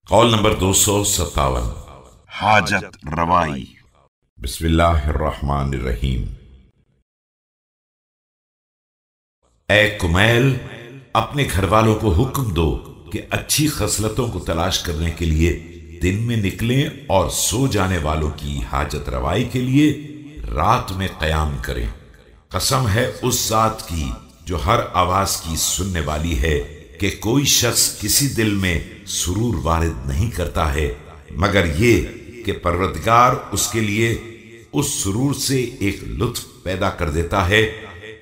قول نمبر 257 حاجت روائی۔ بسم اللہ الرحمن الرحیم۔ اے کمیل، اپنے گھر والوں کو حکم دو کہ اچھی خصلتوں کو تلاش کرنے کے لیے دن میں نکلیں اور سو جانے والوں کی حاجت روائی کے لیے رات میں قیام کریں۔ قسم ہے اس ذات کی جو ہر آواز کی سننے والی ہے کہ کوئی شخص کسی دل میں سرور وارد نہیں کرتا ہے مگر یہ کہ پروردگار اس کے لیے اس سرور سے ایک لطف پیدا کر دیتا ہے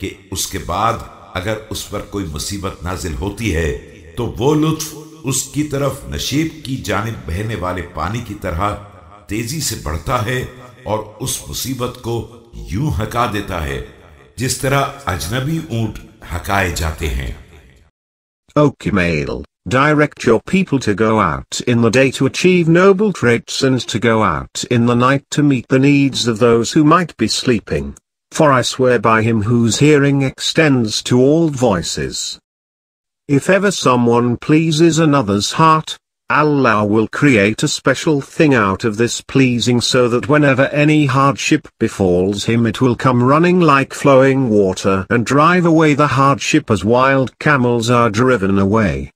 کہ اس کے بعد اگر اس پر کوئی مصیبت نازل ہوتی ہے تو وہ لطف اس کی طرف نشیب کی جانب بہنے والے پانی کی طرح تیزی سے بڑھتا ہے اور اس مصیبت کو یوں ہکا دیتا ہے جس طرح اجنبی اونٹ ہکائے جاتے ہیں۔ O Kumail, direct your people to go out in the day to achieve noble traits and to go out in the night to meet the needs of those who might be sleeping. For I swear by him whose hearing extends to all voices. If ever someone pleases another's heart, Allah will create a special thing out of this pleasing so that whenever any hardship befalls him it will come running like flowing water and drive away the hardship as wild camels are driven away.